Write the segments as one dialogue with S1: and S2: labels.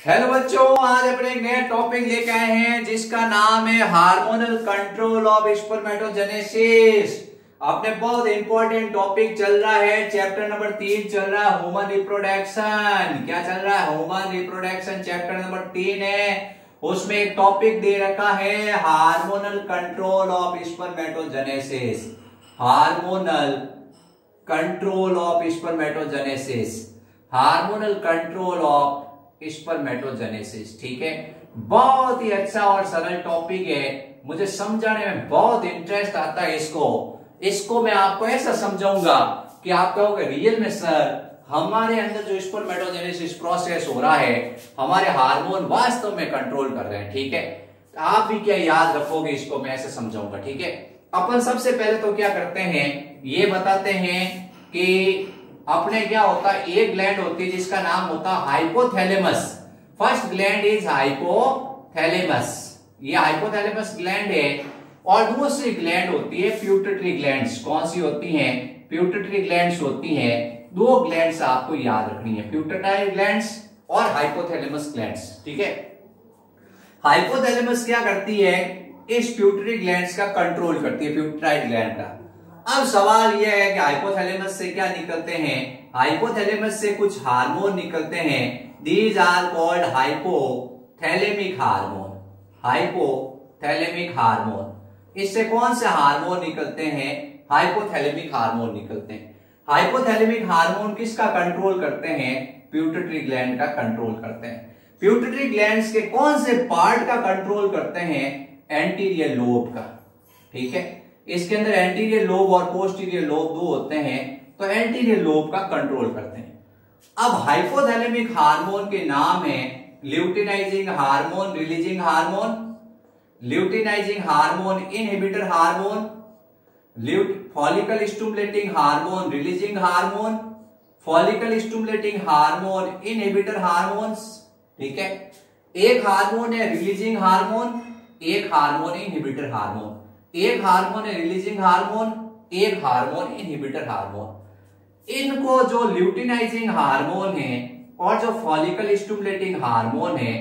S1: Hello बच्चों, आज अपने एक नया टॉपिक लेके आए हैं जिसका नाम है हार्मोनल कंट्रोल ऑफ स्पर्मेटोजेनेसिस। अपने बहुत इंपॉर्टेंट टॉपिक चल रहा है, चैप्टर नंबर 3 चल रहा है, ह्यूमन रिप्रोडक्शन। क्या चल रहा है? ह्यूमन रिप्रोडक्शन चैप्टर नंबर 3 है। उसमें एक टॉपिक दे रखा है hormonal control of spermatogenesis. Hormonal control of spermatogenesis, hormonal control of spermatogenesis. ठीक है, बहुत ही अच्छा और सरल टॉपिक है। मुझे समझाने में बहुत इंटरेस्ट आता है। इसको मैं आपको ऐसा समझाऊंगा कि आप कहोगे रियल में सर हमारे अंदर जो स्पर्मेटोजेनेसिस प्रोसेस हो रहा है, हमारे हार्मोन वास्तव में कंट्रोल कर रहे हैं। ठीक है, आप भी क्या याद रखोगे, इसको मैं ऐसे समझाऊंगा। ठीक है, अपन सबसे पहले तो क्या करते हैं, ये बताते हैं कि अपने क्या होता है, एक ग्लैंड होती है जिसका नाम होता है hypothalamus. First gland is hypothalamus, ये हाइपोथैलेमस ग्लैंड है। और दूसरी ग्लैंड होती है प्यूटरी ग्लैंड्स। कौन सी होती हैं? प्यूटरी ग्लैंड्स होती हैं। दो ग्लैंड्स आपको याद रखनी है, प्यूटरी ग्लैंड्स और हाइपोथैलेमस ग्लैंड्स। ठीक है, हाइपोथैलेमस क्या करती है, इस प्यूटरी ग्लैंड्स का कंट्रोल करती है, प्यूटराइड ग्लैंड का। अब सवाल यह है कि हाइपोथैलेमस से क्या निकलते हैं? हाइपोथैलेमस से कुछ हार्मोन निकलते हैं। These are called hypothalamic hormone. Hypothalamic hormone, इससे कौन से हार्मोन निकलते हैं? हाइपोथैलेमिक हार्मोन निकलते हैं। हाइपोथैलेमिक हार्मोन किसका कंट्रोल करते हैं? प्यूटरी ग्लैंड का कंट्रोल करते हैं। प्यूटरी ग्लैंड्स के कौन से पार्ट का कंट्रोल करते हैं? एंटीरियर लोब का। ठीक है, इसके अंदर एंटीरियर लोब और पोस्टीरियर लोब दो होते हैं, तो एंटीरियर लोब का कंट्रोल करते हैं। अब हाइपोथैलेमिक हार्मोन के नाम है luteinizing hormone, releasing hormone, luteinizing hormone, inhibitor hormone, follicle stimulating hormone, releasing hormone, follicle stimulating hormone, inhibitor hormones. ठीक है, एक हार्मोन है रिलीजिंग हार्मोन, एक हार्मोन है इनहिबिटर हार्मोन। एक हार्मोन है रिलीजिंग हार्मोन, एक हार्मोन इनहिबिटर हार्मोन। इनको जो ल्यूटिनाइजिंग हार्मोन है और जो फॉलिकल स्टिमुलेटिंग हार्मोन है,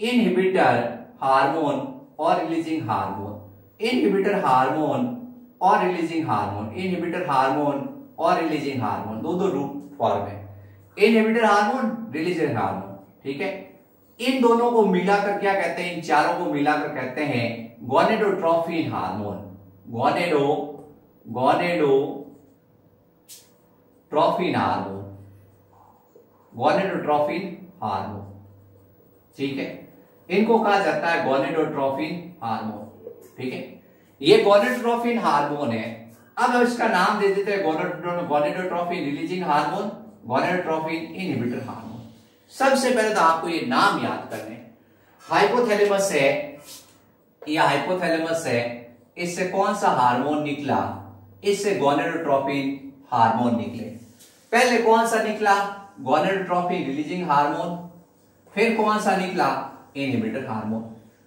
S1: इनहिबिटर हार्मोन और रिलीजिंग हार्मोन, इनहिबिटर हार्मोन और रिलीजिंग हार्मोन, इनहिबिटर हार्मोन और रिलीजिंग हार्मोन, दो रूप फॉर्म है, इनहिबिटर हार्मोन, रिलीजिंग हार्मोन। ठीक है, इन दोनों को मिलाकर क्या कहते हैं? इन चारों को मिलाकर कहते हैं gonadotrophin hormone. Gonadotrophin hormone, gonadotrophin hormone. ठीक है, इनको कहा जाता है गोनेडोट्रोफिन हार्मोन। ठीक है, ये गोनेडोट्रोफिन हार्मोन है। अब इसका नाम दे देते हैं gonadotrophin releasing hormone, gonadotrophin inhibitor hormone. सबसे पहले तो आपको ये नाम याद करने, हाइपोथैलेमस है, यह हाइपोथैलेमस है, इससे कौन सा हार्मोन निकला? इससे गोनेडोट्रोफिन हार्मोन निकले। पहले कौन सा निकला? Gonadotrophin releasing hormone. फिर कौन सा निकला? Inhibitor hormone.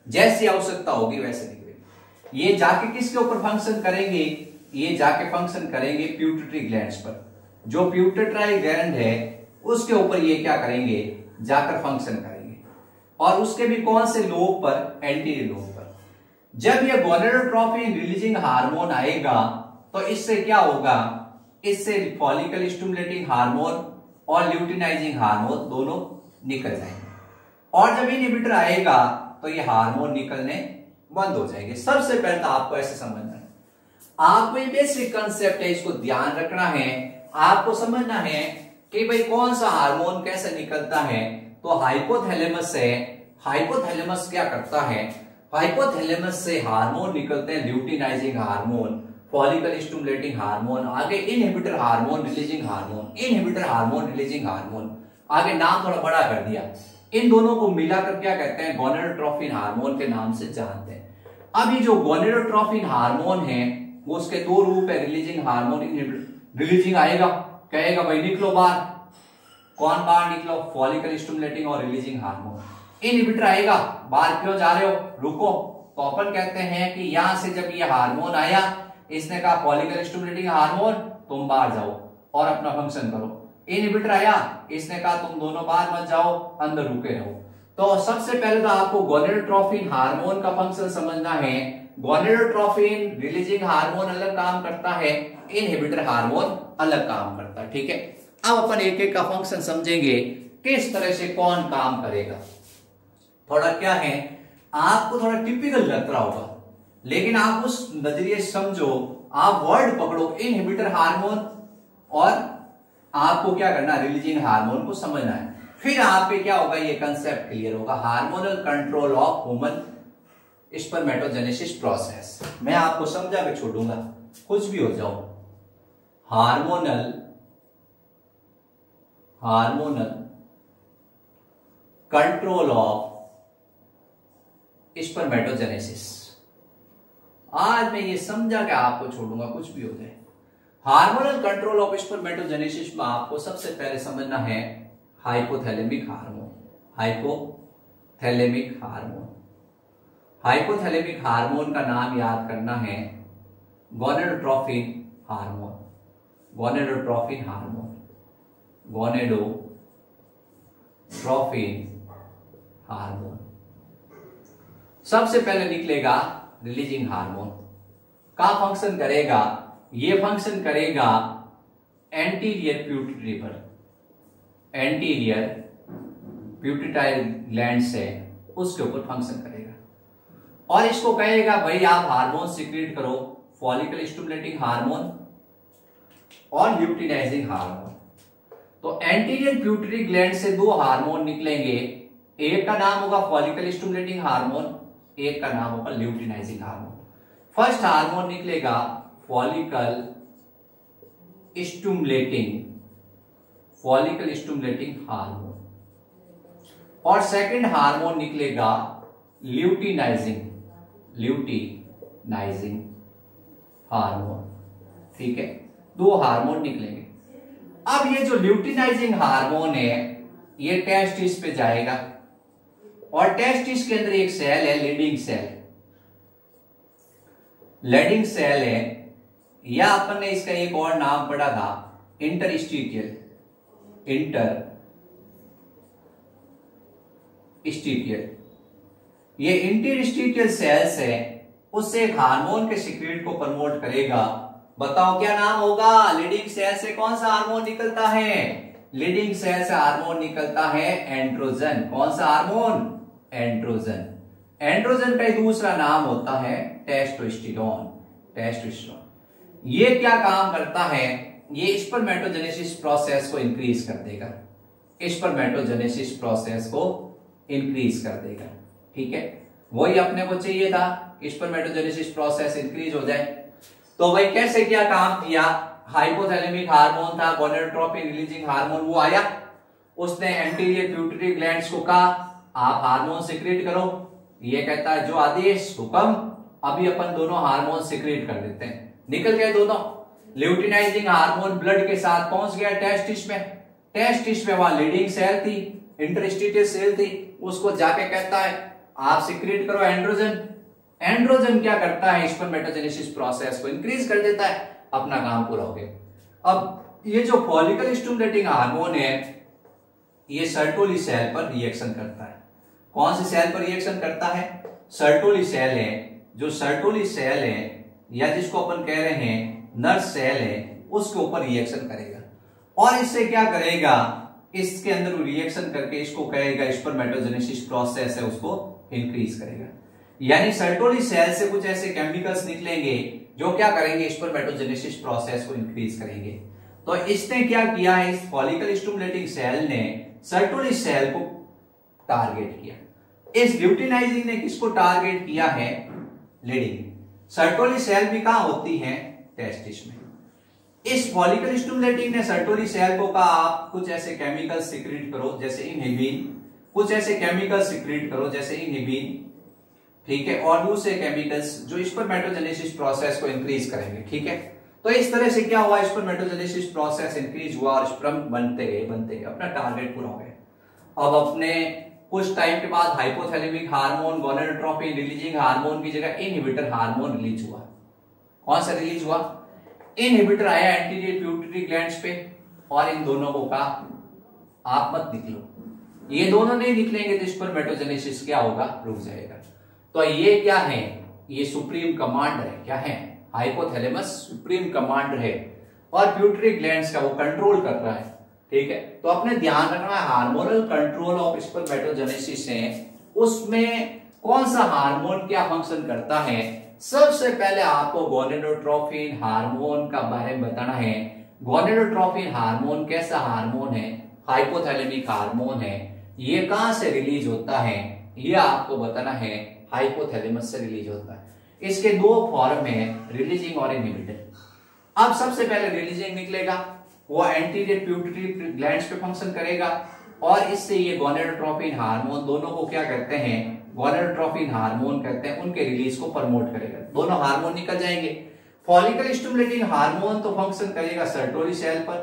S1: जैसी आवश्यकता होगी वैसे निकले। ये जाके किसके ऊपर फंक्शन करेंगे? ये जाके फंक्शन करेंगे प्यूटरी ग्लैंड्स पर। जो प्यूटरी ग्लैंड है उसके ऊपर ये क्या करेंगे? जाकर फंक्शन करेंगे। और उसके भी कौन से लोब पर? एंटीरियर लोब पर। जब ये गोनेडोट्रोफिन रिलीजिंग हार्मोन आएगा तो इससे क्या होगा? इससे फॉलिकल स्टिमुलेटिंग हार्मोन और ल्यूटिनाइजिंग हार्मोन दोनों निकल जाएंगे। और जब इनहिबिटर आएगा तो ये हार्मोन निकलने बंद हो जाएंगे। सबसे पहले तो आपको ऐसे समझना है, आपको ये बेसिक कंसेप्ट है, इसको ध्यान रखना है। आपको समझना है कि भाई कौन सा हार्मोन कैसे निकलता है। तो हाइपोथैलेमस है, हाइपोथैलेमस क्या करता है? हाइपोथैलेमस से हार्मोन निकलते हैं, luteinizing hormone, follicle stimulating hormone, आगे inhibitor hormone, releasing hormone, inhibitor hormone, releasing hormone, आगे नाम थोड़ा बड़ा कर दिया। इन दोनों को मिलाकर क्या कहते हैं? गोनेडोट्रोफिन हार्मोन के नाम से जानते हैं। अब ये जो गोनेडोट्रोफिन हार्मोन है वो उसके दो रूप है, रिलीजिंग हार्मोन, इनहिबिटर। रिलीजिंग आएगा, कहेगा भाई निकलो बाहर, कौन बाहर निकलो? फॉलिकल स्टिमुलेटिंग और रिलीजिंग हार्मोन। इनहिबिटर आएगा, बाहर क्यों जा रहे हो, रुको। तो अपन कहते हैं कि यहां से जब ये हार्मोन आया, इसने कहा फॉलिकल स्टिमुलेटिंग हार्मोन तुम बाहर जाओ और अपना फंक्शन करो। इनहिबिटर आया, इसने कहा तुम दोनों बाहर मत जाओ, अंदर रुके रहो। तो सबसे पहले तो आपको गोनेडोट्रोफिन हार्मोन का फंक्शन समझना है। गोनेडोट्रोफिन रिलीजिंग हार्मोन अलग काम करता है, इनहिबिटर हार्मोन अलग काम करता है। ठीक है, अब अपन एक एक का फंक्शन समझेंगे, किस तरह से कौन काम करेगा। थोड़ा क्या है, आपको थोड़ा टिपिकल लग रहा होगा, लेकिन आप उस नजरिए से समझो, आप वर्ड पकड़ो इनहिबिटर हार्मोन और आपको क्या करना, रिलीजिंग हार्मोन को समझना है। फिर आप पे क्या होगा, ये कंसेप्ट क्लियर होगा, hormonal control of human spermatogenesis process. मैं आपको समझा के छोड़ूंगा, कुछ भी हो जाओ। हार्मोनल कंट्रोल ऑफ स्पर्मेटोजेनेसिस, आज मैं ये समझा के आपको छोड़ूंगा, कुछ भी हो जाए। हार्मोनल कंट्रोल ऑफ स्पर्मेटोजेनेसिस में आपको सबसे पहले समझना है hypothalamic hormone. Hypothalamic hormone, hypothalamic hormone का नाम याद करना है gonadotrophin hormone. Gonadotrophin hormone, gonadotrophin hormone. सबसे पहले निकलेगा रिलीजिंग हार्मोन का फंक्शन करेगा, ये फंक्शन करेगा एंटीरियर प्यूटिटरी पर, एंटीरियर प्यूटिटाइल ग्लैंड से उसके ऊपर फंक्शन करेगा और इसको कहेगा भाई आप हार्मोन सिक्रीट करो, फॉलिकल स्टिमुलेटिंग हार्मोन और ल्यूटिनाइजिंग हार्मोन। तो एंटीरियर प्यूटिटरी ग्लैंड से दो हार्मोन निकलेंगे, एक का नाम होगा फॉलिकल स्टिमुलेटिंग हार्मोन, एक का नाम होगा ल्यूटिनाइजिंग हार्मोन। फर्स्ट हार्मोन निकलेगा फॉलिकल स्टिमुलेटिंग हार्मोन और सेकंड हार्मोन निकलेगा ल्यूटिनाइजिंग हार्मोन। ठीक है, दो हार्मोन निकलेंगे। अब ये जो ल्यूटिनाइजिंग हार्मोन है ये टेस्टिस पे जाएगा और टेस्टिस के अंदर एक सेल है लीडिंग सेल है, या अपन ने इसका एक और नाम पढ़ा था इंटरस्टिशियल। ये इंटरस्टिशियल सेल्स है, उससे एक हार्मोन के सीक्रेट को प्रमोट करेगा। बताओ क्या नाम होगा, लीडिंग सेल से कौन सा हार्मोन निकलता है, लीडिंग सेल से हार्मोन निकलता है एंड्रोजन। कौन सा हार्मोन, एंड्रोजन। एंड्रोजन का दूसरा नाम होता है टेस्टोस्टेरोन। ये क्या काम करता है, ये स्पर्मेटोजेनेसिस प्रोसेस को इंक्रीज कर देगा, स्पर्मेटोजेनेसिस प्रोसेस को इंक्रीज कर देगा। ठीक है, वही अपने को चाहिए था, स्पर्मेटोजेनेसिस प्रोसेस इंक्रीज हो जाए। तो भाई कैसे क्या काम किया, हाइपोथैलेमिक हार्मोन था गोनेडोट्रोफिन रिलीजिंग हार्मोन, वो आया, उसने एंटीरियर प्यूटिटरी ग्लैंड्स को कहा आप हार्मोन सिक्रीट करो। ये कहता है जो आदेश हुक्म, अभी अपन दोनों हार्मोन सिक्रीट कर देते हैं। निकल गए दोनों। ल्यूटिनाइजिंग हार्मोन ब्लड के साथ पहुंच गया टेस्टिस में, टेस्टिस में वहां लीडिंग सेल थी, इंटरस्टिशियल सेल थी, उसको जाके कहता है आप सिक्रीट करो एंड्रोजन। एंड्रोजन क्या करता है, स्पर्मेटोजेनेसिस प्रोसेस को इंक्रीज कर देता है, अपना काम पूरा हो गया। अब ये जो फॉलिकल स्टिमुलेटिंग हार्मोन है ये सर्टोली सेल पर रिएक्शन करता है। कौन सी सेल पर रिएक्शन करता है, सर्टोली सेल है। जो सर्टोली सेल है या जिसको अपन कह रहे हैं नर्व सेल है, उसके ऊपर रिएक्शन करेगा और इससे क्या करेगा, इसके अंदर रिएक्शन करके इसको कहेगा स्पर्मेटोजेनेसिस प्रोसेस है उसको इंक्रीज करेगा। यानी सर्टोली सेल से कुछ ऐसे केमिकल्स निकलेंगे जो क्या करेंगे, स्पर्मेटोजेनेसिस प्रोसेस को इंक्रीज करेंगे। तो इसने क्या किया है, इस फॉलिकल स्टिमुलेटिंग सेल ने सर्टोली सेल को टारगेट किया। इस ल्यूटिनाइजिंग ने किसको टारगेट किया है, लीडिंग। सर्टोली सेल भी कहां होती है, टेस्टिस में। इस फॉलिकल स्टिमुलेटिंग ने सर्टोली सेल को कहा आप कुछ ऐसे केमिकल सिक्रीट करो जैसे इनहिबिन, कुछ ऐसे केमिकल सिक्रीट करो जैसे इनहिबिन, ठीक है, और दूसरे केमिकल्स जो स्पर्मेटोजेनेसिस प्रोसेस को इंक्रीज करेंगे। ठीक है, तो इस तरह से क्या हुआ, स्पर्मेटोजेनेसिस प्रोसेस इंक्रीज हुआ और स्पर्म बनते गए, अपना टारगेट पूरा हो गया। अब अपने कुछ टाइम के बाद hypothalamic hormone gonadotrophin releasing hormone की जगह इनहिबिटर हार्मोन रिलीज हुआ। कौन सा रिलीज हुआ, इनहिबिटर आया एंटीरियर प्यूटिटरी ग्लैंड्स पे और इन दोनों को कहा आप मत निकलो, ये दोनों नहीं निकलेंगे तो स्पर्मेटोजेनेसिस क्या होगा, रुक जाएगा। तो ये क्या है, ये सुप्रीम कमांडर है, क्या है, हाइपोथैलेमस सुप्रीम कमांडर है और प्यूटरी ग्लैंड्स का वो कंट्रोल कर रहा है, ठीक है। तो अपने ध्यान रखना है हार्मोनल कंट्रोल ऑफ स्पर्मेटोजेनेसिस है, उसमें कौन सा हार्मोन क्या फंक्शन करता है। सबसे पहले आपको गोनेडोट्रोफिन हार्मोन का बारे में बताना है। गोनेडोट्रोफिन हार्मोन कैसा हार्मोन है, हाइपोथैलेमिक हार्मोन है, ये कहां से रिलीज होता है, ये आपको बताना है, हाइपोथैलेमस से रिलीज होता है। इसके दो फॉर्म है, रिलीजिंग और इनहिबिटर। अब सबसे पहले रिलीजिंग निकलेगा, वो एंटीरियर प्यूटरी ग्लैंड्स पे फंक्शन करेगा और इससे ये गोनेडोट्रोफिन हार्मोन दोनों को क्या करते हैं, गोनेडोट्रोफिन हार्मोन कहते हैं, उनके रिलीज को प्रमोट करेगा, दोनों हार्मोन निकल जाएंगे। फॉलिकल स्टिमुलेटिंग हार्मोन तो फंक्शन करेगा सर्टोरी सेल पर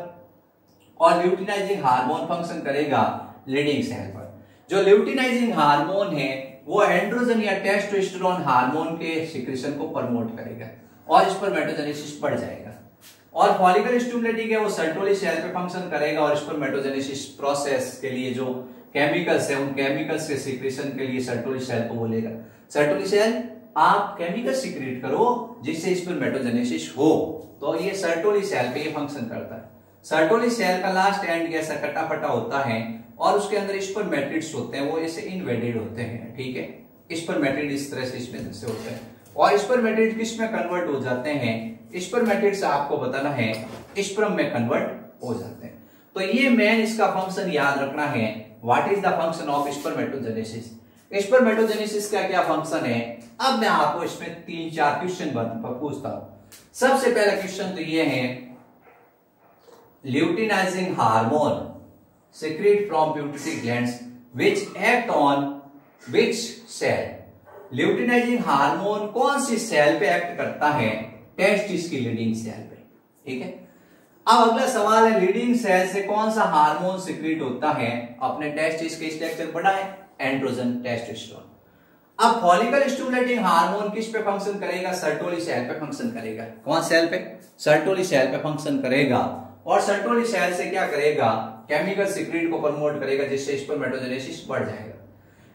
S1: और ल्यूटिनाइजिंग हार्मोन फंक्शन करेगा लीडिंग सेल पर। जो ल्यूटिनाइजिंग हार्मोन है वो एंड्रोजन या टेस्टोस्टेरोन हार्मोन के सिक्रेशन को प्रमोट करेगा और स्पर्मेटोजेनेसिस बढ़ जाएगा। और फॉलिकल स्टिमुलेटिंग है वो सर्टोरी सेल पे फंक्शन करेगा और स्पर्मेटोजेनेसिस प्रोसेस के लिए जो केमिकल्स है उन केमिकल्स के सिक्रेशन के लिए सर्टोरी सेल को बोलेगा, सर्टोरी सेल आप केमिकल सिक्रेट करो जिससे स्पर्मेटोजेनेसिस हो। तो ये सर्टोरी सेल पे ये फंक्शन करता है। सर्टोरी सेल का लास्ट एंड ऐसा कटा-फटा होता है और उसके अंदर स्पर्मेटिड्स होते हैं, वो ऐसे इन्वेडेड होते हैं, ठीक है। स्पर्मेटिड इस तरह से इसमें से होते हैं और स्पर्मेटिड किस में कन्वर्ट हो जाते हैं, स्पर्मेटिड्स आपको बताना है स्पर्म में कन्वर्ट हो जाते हैं। तो ये मेन इसका फंक्शन याद रखना है, what is the function of spermatogenesis. Spermatogenesis का क्या फंक्शन है। अब मैं आपको इसमें 3-4 क्वेश्चन पूछता हूं। सबसे पहला क्वेश्चन तो ये है, luteinizing hormone secrete from pituitary glands which act on which cell। Luteinizing hormone कौन सी सेल पे एक्ट करता है, टेस्टिस की लीडिंग सेल पे, ठीक है। अब अगला सवाल है, लीडिंग सेल से कौन सा हार्मोन सिक्रीट होता है, अपने टेस्टिस के स्ट्रक्चर पढ़ा है, एंड्रोजन टेस्टोस्टेरोन। अब फॉलिकल स्टिमुलेटिंग हार्मोन किस पे फंक्शन करेगा, सर्टोरी सेल पे फंक्शन करेगा। कौन सेल पे, सर्टोरी सेल पे फंक्शन करेगा और सर्टोरी सेल से क्या करेगा, केमिकल सिक्रीट को प्रमोट करेगा जिससे स्पर्मेटोजेनेसिस बढ़ जाएगा।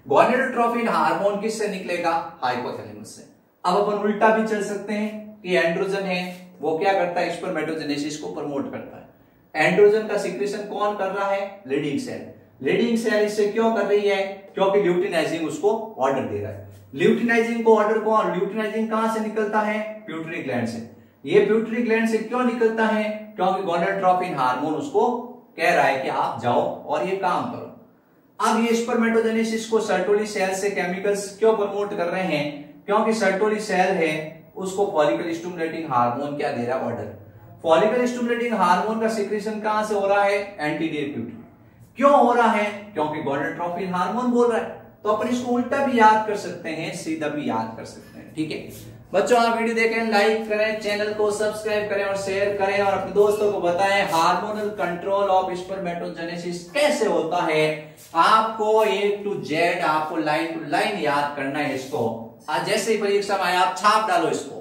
S1: गोनेडोट्रोफिन हार्मोन किससे निकलेगा, हाइपोथैलेमस से। अब अपन उल्टा भी चल सकते हैं कि एंड्रोजन है वो क्या करता है, स्पर्मेटोजेनेसिस को प्रमोट करता है। एंड्रोजन का सिक्रेशन कौन कर रहा है, लीडिंग सेल। लीडिंग सेल इससे क्यों कर रही है, क्योंकि ल्यूटिनाइजिंग उसको ऑर्डर दे रहा है। ल्यूटिनाइजिंग को ऑर्डर कौन, ल्यूटिनाइजिंग कहां से निकलता है, प्यूटरी ग्लैंड से। ये प्यूटरी ग्लैंड से क्यों निकलता है, क्योंकि गोनेडोट्रोफिन हार्मोन उसको कह रहा है कि आप जाओ और ये काम करो। अब ये स्पर्मेटोजेनेसिस को सर्टोरी सेल से केमिकल्स क्यों प्रमोट कर रहे हैं, क्योंकि सर्टोरी सेल है उसको फॉलिकल स्टिमुलेटिंग हार्मोन क्या दे रहा है, ऑर्डर। फॉलिकल स्टिमुलेटिंग हार्मोन का सिक्रेशन कहां से हो रहा है, एंटीरियर प्यूटरी। क्यों हो रहा है, क्योंकि गोनेडोट्रोफिन हार्मोन बोल रहा है। तो अपन इसको उल्टा भी याद कर सकते हैं, सीधा भी याद कर सकते हैं, ठीक है। बच्चों आप वीडियो देखें, लाइक करें, चैनल को सब्सक्राइब करें और शेयर करें और अपने दोस्तों को बताएं हार्मोनल कंट्रोल ऑफ स्पर्मेटोजेनेसिस कैसे होता है। आपको A to Z आपको लाइन टू लाइन याद करना है इसको। आज जैसे ही परीक्षा में आए आप छाप डालो इसको।